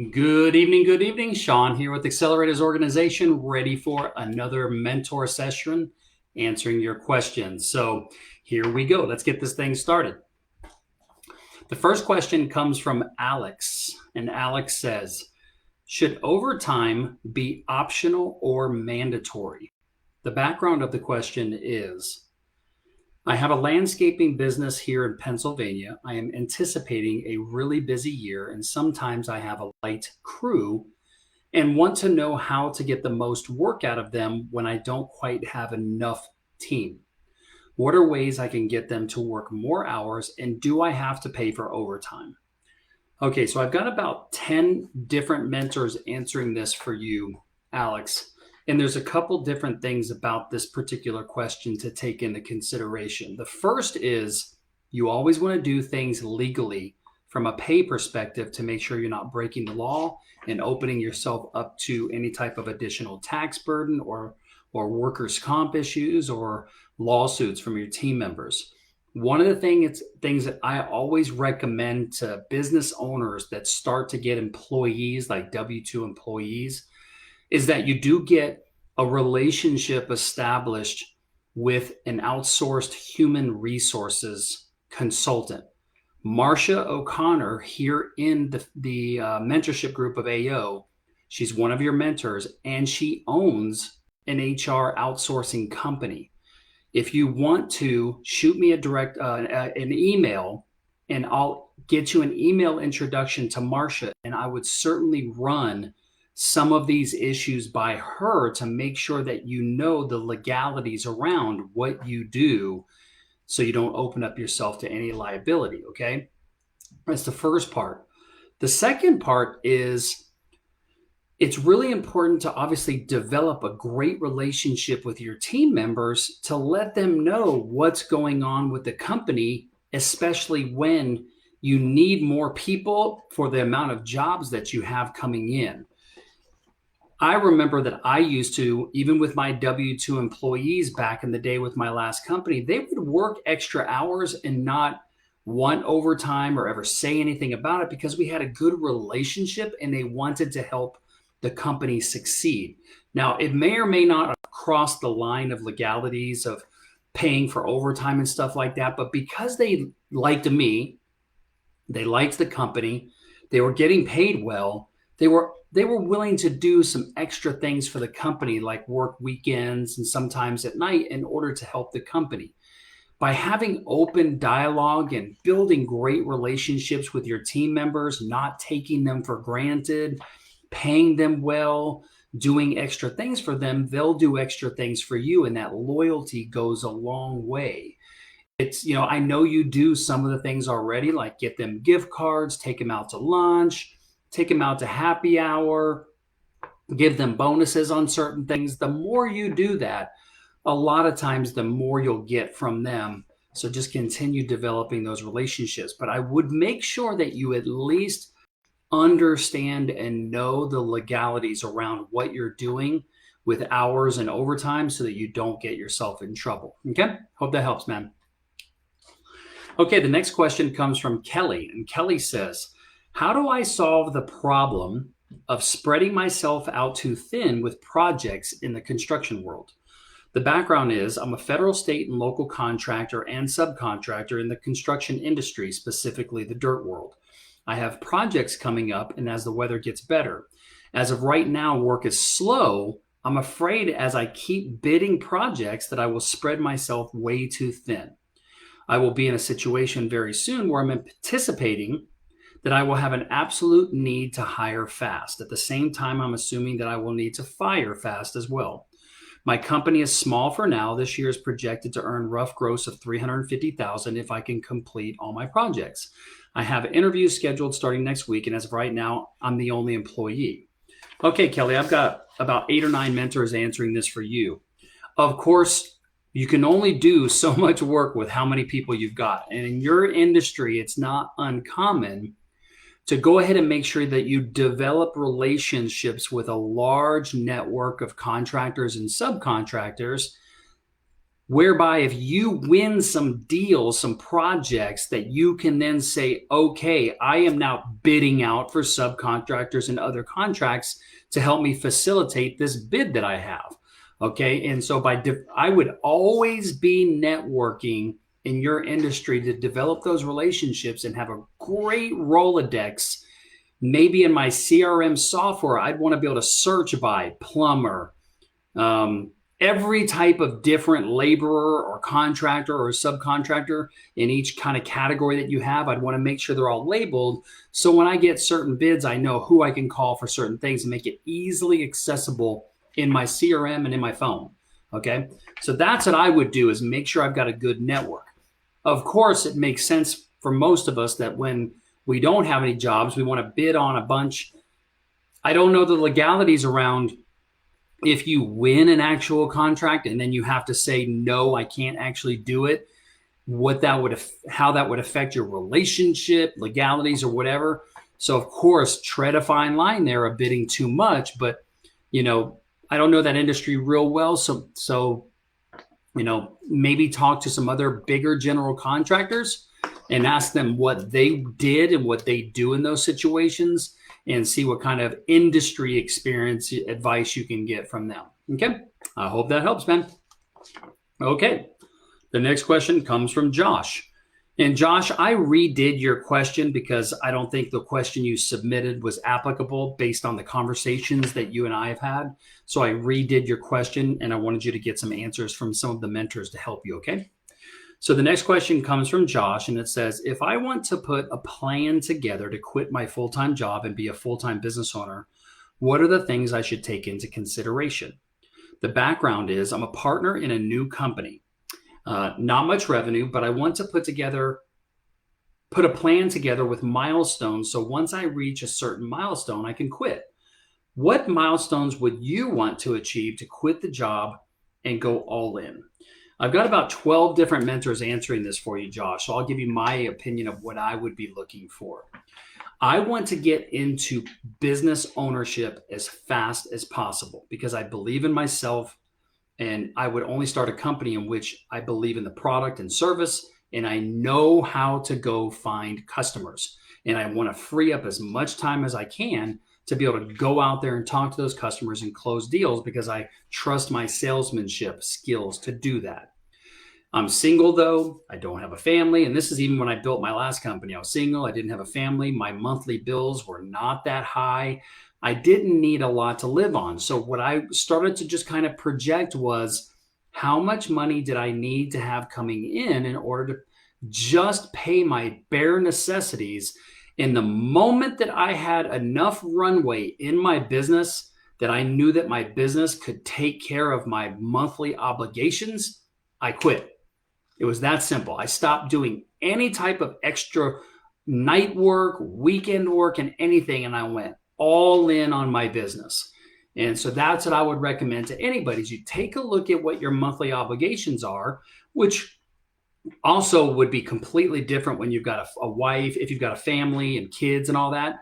Good evening, good evening. Shawn here with Accelerators Organization, ready for another mentor session, answering your questions. So here we go. Let's get this thing started. The first question comes from Alex, and Alex says, should overtime be optional or mandatory? The background of the question is, I have a landscaping business here in Pennsylvania. I am anticipating a really busy year, and sometimes I have a light crew and want to know how to get the most work out of them when I don't quite have enough team. What are ways I can get them to work more hours, and do I have to pay for overtime? Okay, so I've got about 10 different mentors answering this for you, Alex. And there's a couple different things about this particular question to take into consideration. The first is you always want to do things legally from a pay perspective to make sure you're not breaking the law and opening yourself up to any type of additional tax burden or workers' comp issues or lawsuits from your team members. One of the things that I always recommend to business owners that start to get employees, like W-2 employees, is that you do get a relationship established with an outsourced human resources consultant. Marcia O'Connor here in the mentorship group of AO, she's one of your mentors, and she owns an HR outsourcing company. If you want to shoot me an email, and I'll get you an email introduction to Marcia, and I would certainly run some of these issues by her to make sure that you know the legalities around what you do so you don't open up yourself to any liability, okay? That's the first part. The second part is it's really important to obviously develop a great relationship with your team members to let them know what's going on with the company, especially when you need more people for the amount of jobs that you have coming in. I remember that I used to, even with my W-2 employees back in the day with my last company, they would work extra hours and not want overtime or ever say anything about it because we had a good relationship and they wanted to help the company succeed. Now, it may or may not cross the line of legalities of paying for overtime and stuff like that, but because they liked me, they liked the company, they were getting paid well, they were willing to do some extra things for the company, like work weekends and sometimes at night in order to help the company. By having open dialogue and building great relationships with your team members, not taking them for granted, paying them well, doing extra things for them, they'll do extra things for you. And that loyalty goes a long way. I know you do some of the things already, like get them gift cards, take them out to lunch, take them out to happy hour, give them bonuses on certain things. The more you do that, a lot of times the more you'll get from them. So just continue developing those relationships. But I would make sure that you at least understand and know the legalities around what you're doing with hours and overtime so that you don't get yourself in trouble. Okay? Hope that helps, man. Okay, the next question comes from Kelly. And Kelly says, how do I solve the problem of spreading myself out too thin with projects in the construction world? The background is I'm a federal, state, and local contractor and subcontractor in the construction industry, specifically the dirt world. I have projects coming up, and as the weather gets better. As of right now, work is slow. I'm afraid as I keep bidding projects that I will spread myself way too thin. I will be in a situation very soon where I'm anticipating that I will have an absolute need to hire fast. At the same time, I'm assuming that I will need to fire fast as well. My company is small for now. This year is projected to earn rough gross of $350,000 if I can complete all my projects. I have interviews scheduled starting next week, and as of right now, I'm the only employee. Okay, Kelly, I've got about 8 or 9 mentors answering this for you. Of course, you can only do so much work with how many people you've got. And in your industry, it's not uncommon to go ahead and make sure that you develop relationships with a large network of contractors and subcontractors whereby if you win some deals, some projects that you can then say, okay, I am now bidding out for subcontractors and other contracts to help me facilitate this bid that I have. Okay. And so I would always be networking in your industry to develop those relationships and have a great Rolodex. Maybe in my CRM software, I'd want to be able to search by plumber, every type of different laborer or contractor or subcontractor in each kind of category that you have. I'd want to make sure they're all labeled. So when I get certain bids, I know who I can call for certain things and make it easily accessible in my CRM and in my phone. Okay. So that's what I would do, is make sure I've got a good network. Of course, it makes sense for most of us that when we don't have any jobs, we want to bid on a bunch. I don't know the legalities around if you win an actual contract and then you have to say, no, I can't actually do it, how that would affect your relationship, legalities or whatever. So of course, tread a fine line there of bidding too much, but I don't know that industry real well. So maybe talk to some other bigger general contractors and ask them what they did and what they do in those situations, and see what kind of industry experience advice you can get from them. Okay. I hope that helps, man. Okay. The next question comes from Josh. And Josh, I redid your question because I don't think the question you submitted was applicable based on the conversations that you and I have had. So I redid your question, and I wanted you to get some answers from some of the mentors to help you. Okay. So the next question comes from Josh, and it says, if I want to put a plan together to quit my full-time job and be a full-time business owner, what are the things I should take into consideration? The background is I'm a partner in a new company, not much revenue, but I want to put a plan together with milestones. So once I reach a certain milestone, I can quit. What milestones would you want to achieve to quit the job and go all in? I've got about 12 different mentors answering this for you, Josh. So I'll give you my opinion of what I would be looking for. I want to get into business ownership as fast as possible because I believe in myself, and I would only start a company in which I believe in the product and service, and I know how to go find customers. And I want to free up as much time as I can to be able to go out there and talk to those customers and close deals because I trust my salesmanship skills to do that. I'm single though. I don't have a family. And this is even when I built my last company. I was single. I didn't have a family. My monthly bills were not that high. I didn't need a lot to live on. So what I started to just kind of project was, how much money did I need to have coming in order to just pay my bare necessities? In the moment that I had enough runway in my business that I knew that my business could take care of my monthly obligations, I quit. It was that simple. I stopped doing any type of extra night work, weekend work, and anything, and I went all in on my business. And so that's what I would recommend to anybody, is you take a look at what your monthly obligations are, which also would be completely different when you've got a wife, if you've got a family and kids and all that.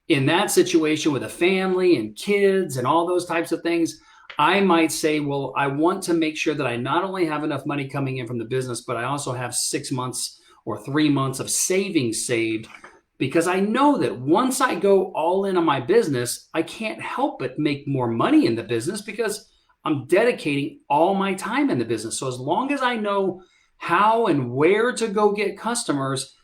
In that situation with a family and kids and all those types of things, I might say, well, I want to make sure that I not only have enough money coming in from the business, but I also have 6 months or 3 months of savings saved, because I know that once I go all in on my business, I can't help but make more money in the business because I'm dedicating all my time in the business. So as long as I know how and where to go get customers,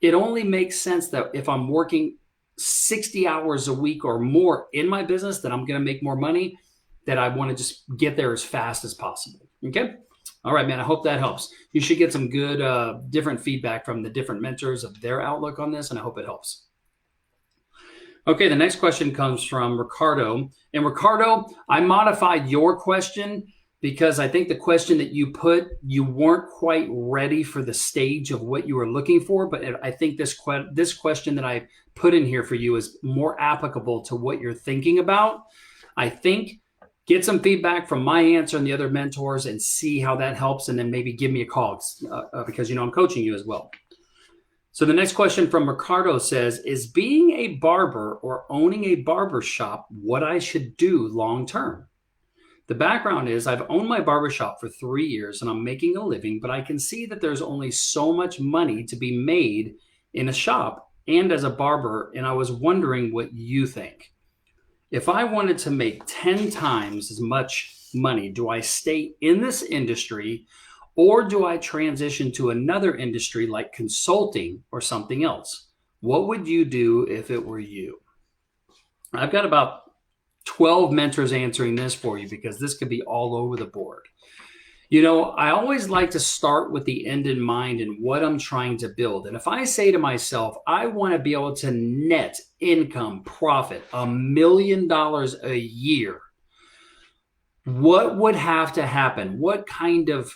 it only makes sense that if I'm working 60 hours a week or more in my business, that I'm going to make more money, that I want to just get there as fast as possible. Okay. All right, man. I hope that helps. You should get some good different feedback from the different mentors of their outlook on this, and I hope it helps. Okay. The next question comes from Ricardo. And Ricardo, I modified your question because I think the question that you put, you weren't quite ready for the stage of what you were looking for. But I think this question that I put in here for you is more applicable to what you're thinking about. I think get some feedback from my answer and the other mentors and see how that helps. And then maybe give me a call because, I'm coaching you as well. So the next question from Ricardo says, is being a barber or owning a barber shop what I should do long-term? The background is I've owned my barbershop for 3 years and I'm making a living, but I can see that there's only so much money to be made in a shop and as a barber. And I was wondering what you think. If I wanted to make 10 times as much money, do I stay in this industry or do I transition to another industry like consulting or something else? What would you do if it were you? I've got about 12 mentors answering this for you because this could be all over the board. I always like to start with the end in mind and what I'm trying to build. And if I say to myself, I want to be able to net income, profit $1 million a year, what would have to happen? What kind of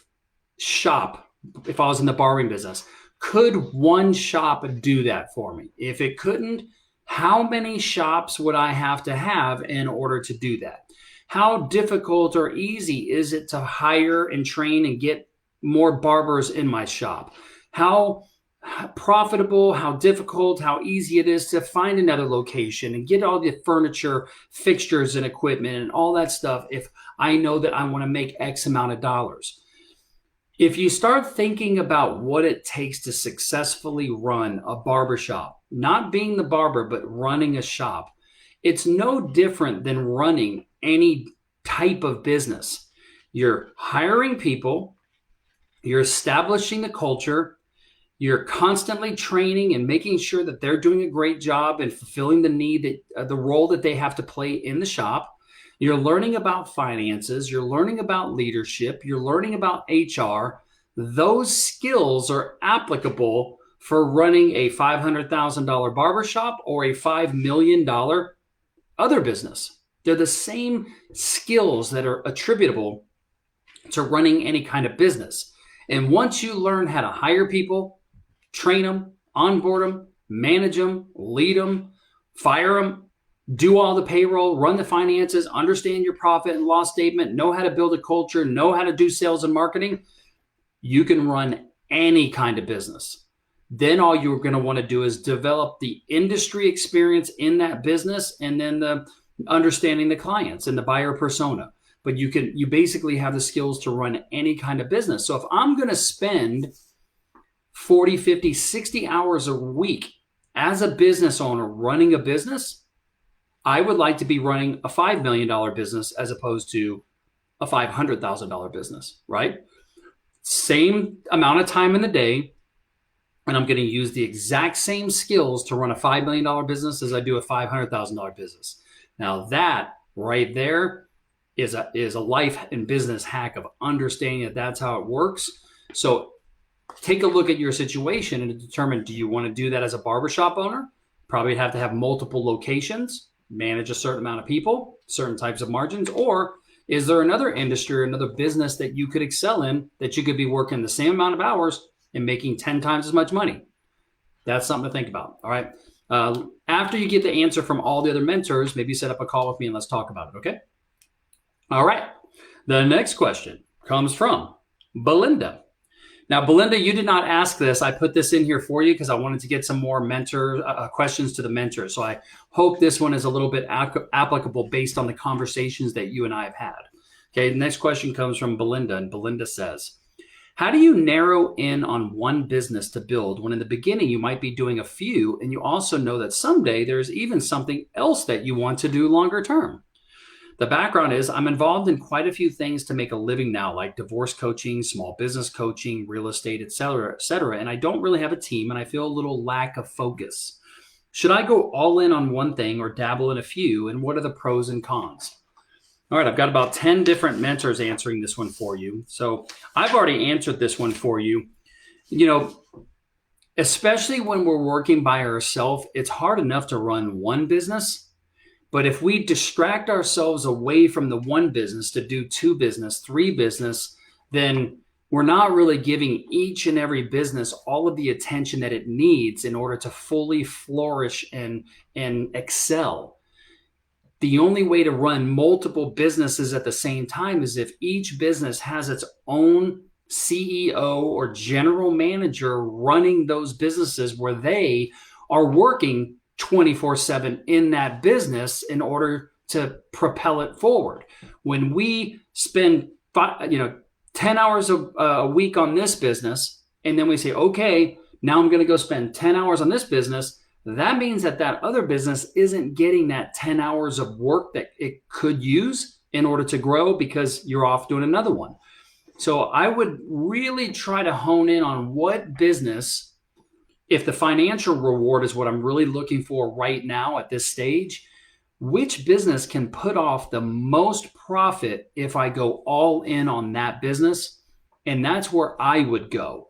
shop, if I was in the barbering business, could one shop do that for me? If it couldn't, how many shops would I have to have in order to do that? How difficult or easy is it to hire and train and get more barbers in my shop? How profitable, how difficult, how easy it is to find another location and get all the furniture, fixtures, and equipment and all that stuff if I know that I want to make X amount of dollars. If you start thinking about what it takes to successfully run a barbershop, not being the barber, but running a shop, it's no different than running any type of business. You're hiring people, you're establishing the culture, you're constantly training and making sure that they're doing a great job and fulfilling the need that the role that they have to play in the shop. You're learning about finances, you're learning about leadership, you're learning about HR. Those skills are applicable for running a $500,000 barbershop or a $5 million other business. They're the same skills that are attributable to running any kind of business. And once you learn how to hire people, train them, onboard them, manage them, lead them, fire them, do all the payroll, run the finances, understand your profit and loss statement, know how to build a culture, know how to do sales and marketing, you can run any kind of business. Then all you're going to want to do is develop the industry experience in that business and then the understanding the clients and the buyer persona. But you basically have the skills to run any kind of business. So if I'm going to spend 40, 50, 60 hours a week as a business owner running a business, I would like to be running a $5 million business as opposed to a $500,000 business, right? Same amount of time in the day, and I'm going to use the exact same skills to run a $5 million business as I do a $500,000 business. Now that right there is a life and business hack of understanding that that's how it works. So take a look at your situation and determine, do you want to do that as a barbershop owner? Probably have to have multiple locations, manage a certain amount of people, certain types of margins, or is there another industry or another business that you could excel in that you could be working the same amount of hours and making 10 times as much money? That's something to think about. All right. After you get the answer from all the other mentors, maybe set up a call with me and let's talk about it. Okay. All right. The next question comes from Belinda. Now, Belinda, you did not ask this. I put this in here for you because I wanted to get some more questions to the mentors. So I hope this one is a little bit applicable based on the conversations that you and I have had. Okay, the next question comes from Belinda, and Belinda says, how do you narrow in on one business to build when in the beginning you might be doing a few and you also know that someday there's even something else that you want to do longer term? The background is I'm involved in quite a few things to make a living now, like divorce coaching, small business coaching, real estate, et cetera, and I don't really have a team and I feel a little lack of focus. Should I go all in on one thing or dabble in a few, and what are the pros and cons? All right, I've got about 10 different mentors answering this one for you. So I've already answered this one for you. Especially when we're working by ourselves, it's hard enough to run one business. But if we distract ourselves away from the one business to do two business, three business, then we're not really giving each and every business all of the attention that it needs in order to fully flourish and excel. The only way to run multiple businesses at the same time is if each business has its own CEO or general manager running those businesses where they are working 24/7 in that business in order to propel it forward. When we spend 10 hours a week on this business, and then we say, okay, now I'm going to go spend 10 hours on this business, that means that other business isn't getting that 10 hours of work that it could use in order to grow because you're off doing another one. So I would really try to hone in on what business, if the financial reward is what I'm really looking for right now at this stage, which business can put off the most profit if I go all in on that business? And that's where I would go.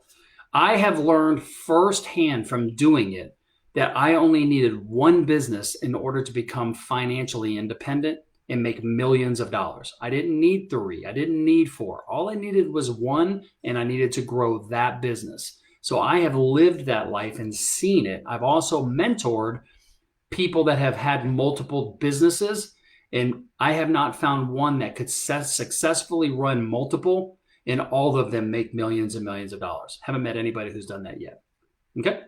I have learned firsthand from doing it that I only needed one business in order to become financially independent and make millions of dollars. I didn't need 3. I didn't need 4. All I needed was one, and I needed to grow that business. So I have lived that life and seen it. I've also mentored people that have had multiple businesses, and I have not found one that could successfully run multiple and all of them make millions and millions of dollars. Haven't met anybody who's done that yet. Okay.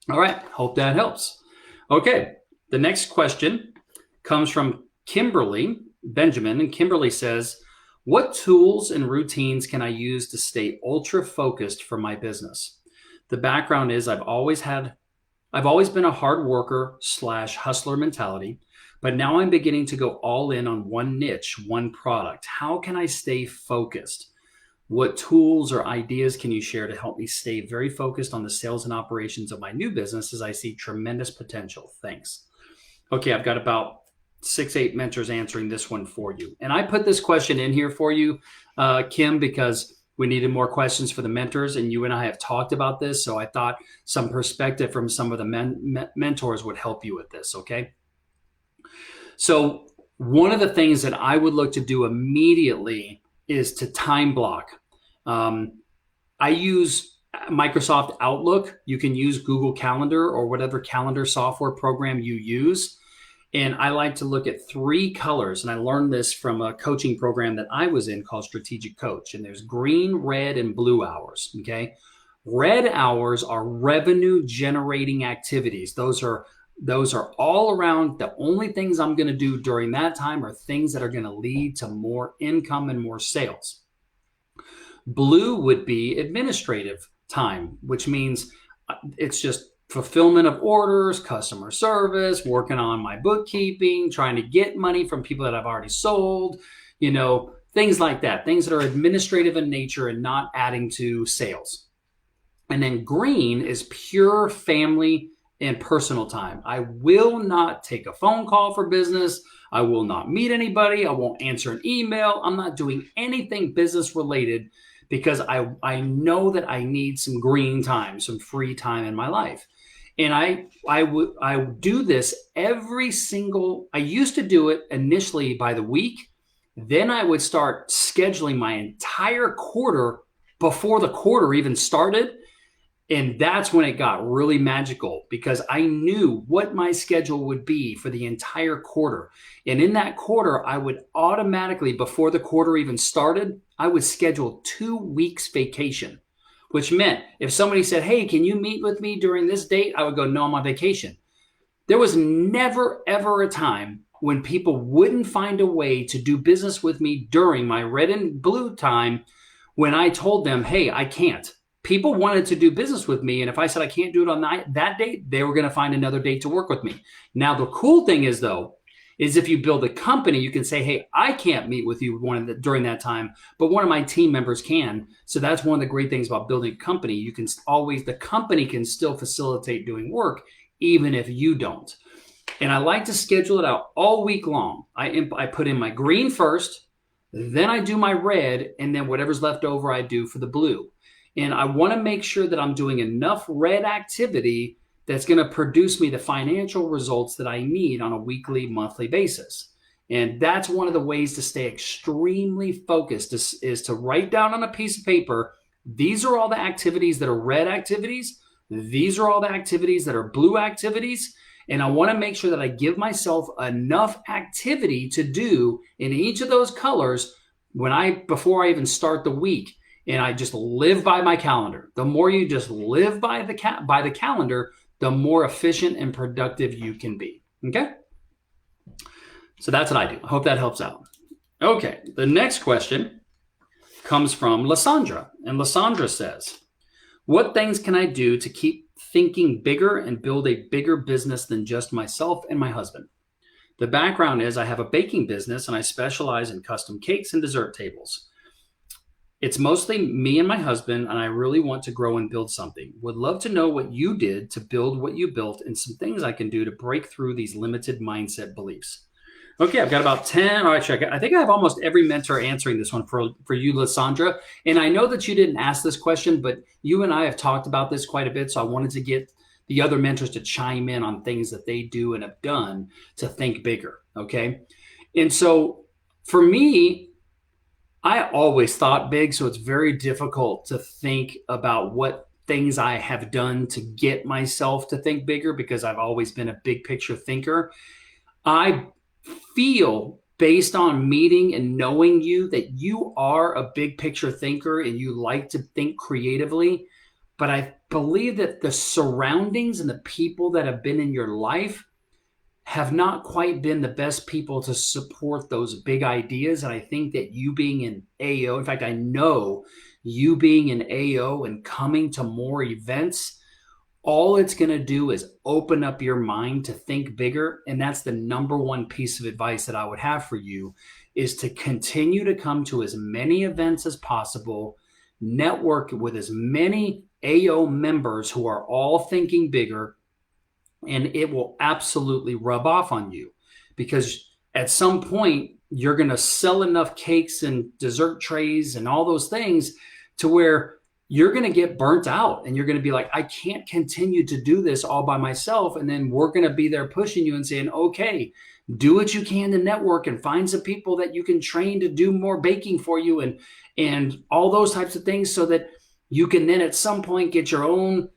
All right. Hope that helps. Okay. The next question comes from Kimberly Benjamin, and Kimberly says, what tools and routines can I use to stay ultra focused for my business? The background is I've always been a hard worker / hustler mentality, but now I'm beginning to go all in on one niche, one product. How can I stay focused? What tools or ideas can you share to help me stay very focused on the sales and operations of my new business as I see tremendous potential? Thanks. Okay, I've got about 6-8 mentors answering this one for you. And I put this question in here for you, Kim, because we needed more questions for the mentors, and you and I have talked about this. So I thought some perspective from some of the mentors would help you with this, okay? So one of the things that I would look to do immediately is to time block. I use Microsoft Outlook. You can use Google Calendar or whatever calendar software program you use. And I like to look at 3 colors. And I learned this from a coaching program that I was in called Strategic Coach. And there's green, red, and blue hours. Okay. Red hours are revenue generating activities. Those are all around. The only things I'm going to do during that time are things that are going to lead to more income and more sales. Blue would be administrative time, which means it's just fulfillment of orders, customer service, working on my bookkeeping, trying to get money from people that I've already sold, things like that, things that are administrative in nature and not adding to sales. And then green is pure family and personal time. I will not take a phone call for business. I will not meet anybody. I won't answer an email. I'm not doing anything business related because I know that I need some green time, some free time in my life. And I would do this I used to do it initially by the week. Then I would start scheduling my entire quarter before the quarter even started. And that's when it got really magical because I knew what my schedule would be for the entire quarter. And in that quarter, I would automatically, before the quarter even started, I would schedule 2 weeks vacation, which meant if somebody said, hey, can you meet with me during this date? I would go, no, I'm on vacation. There was never, ever a time when people wouldn't find a way to do business with me during my red and blue time when I told them, hey, I can't. People wanted to do business with me. And if I said I can't do it on that date, they were going to find another date to work with me. Now, the cool thing is, though, is if you build a company, you can say, hey, I can't meet with you during that time, but one of my team members can. So that's one of the great things about building a company. The company can still facilitate doing work, even if you don't. And I like to schedule it out all week long. I put in my green first, then I do my red, and then whatever's left over, I do for the blue. And I want to make sure that I'm doing enough red activity that's going to produce me the financial results that I need on a weekly, monthly basis. And that's one of the ways to stay extremely focused is to write down on a piece of paper, these are all the activities that are red activities. These are all the activities that are blue activities. And I want to make sure that I give myself enough activity to do in each of those colors before I even start the week. And I just live by my calendar. The more you just live by the calendar, the more efficient and productive you can be. Okay? So that's what I do. I hope that helps out. Okay, the next question comes from Lysandra. And Lysandra says, what things can I do to keep thinking bigger and build a bigger business than just myself and my husband? The background is I have a baking business and I specialize in custom cakes and dessert tables. It's mostly me and my husband, and I really want to grow and build something. Would love to know what you did to build what you built and some things I can do to break through these limited mindset beliefs. Okay, I've got about 10. All right, I think I have almost every mentor answering this one for you, Lysandra. And I know that you didn't ask this question, but you and I have talked about this quite a bit. So I wanted to get the other mentors to chime in on things that they do and have done to think bigger. Okay. And so for me, I always thought big. So it's very difficult to think about what things I have done to get myself to think bigger because I've always been a big picture thinker. I feel based on meeting and knowing you that you are a big picture thinker and you like to think creatively. But I believe that the surroundings and the people that have been in your life have not quite been the best people to support those big ideas. And I think that you being in AO, in fact, I know you being in AO and coming to more events, all it's going to do is open up your mind to think bigger. And that's the number one piece of advice that I would have for you is to continue to come to as many events as possible, network with as many AO members who are all thinking bigger, and it will absolutely rub off on you because at some point you're going to sell enough cakes and dessert trays and all those things to where you're going to get burnt out and you're going to be like, I can't continue to do this all by myself. And then we're going to be there pushing you and saying, okay, do what you can to network and find some people that you can train to do more baking for you and all those types of things so that you can then at some point get your own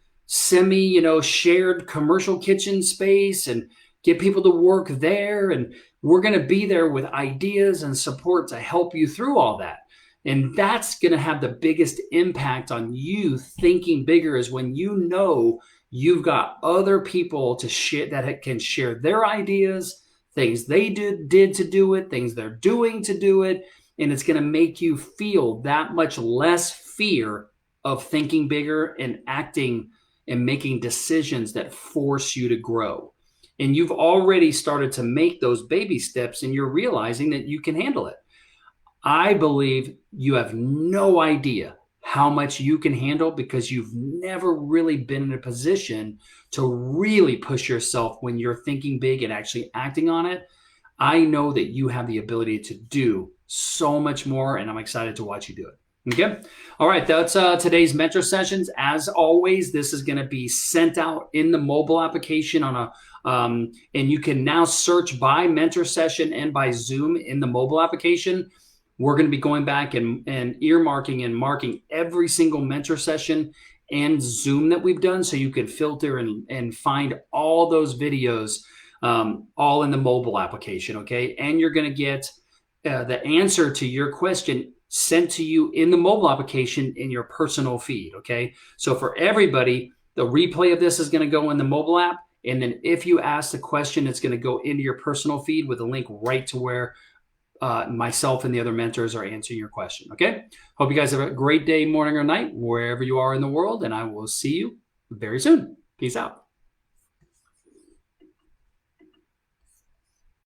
shared commercial kitchen space and get people to work there. And we're going to be there with ideas and support to help you through all that. And that's going to have the biggest impact on you thinking bigger is when you know you've got other people to share that can share their ideas, things they did to do it, things they're doing to do it. And it's going to make you feel that much less fear of thinking bigger and acting and making decisions that force you to grow. And you've already started to make those baby steps and you're realizing that you can handle it. I believe you have no idea how much you can handle because you've never really been in a position to really push yourself when you're thinking big and actually acting on it. I know that you have the ability to do so much more, and I'm excited to watch you do it. Okay. All right. That's today's mentor sessions. As always, this is going to be sent out in the mobile application and you can now search by mentor session and by Zoom in the mobile application. We're going to be going back and earmarking and marking every single mentor session and Zoom that we've done so you can filter and find all those videos all in the mobile application. Okay. And you're going to get the answer to your question sent to you in the mobile application in your personal feed. Okay. So for everybody, the replay of this is going to go in the mobile app. And then if you ask the question, it's going to go into your personal feed with a link right to where myself and the other mentors are answering your question. Okay. Hope you guys have a great day, morning or night, wherever you are in the world. And I will see you very soon. Peace out.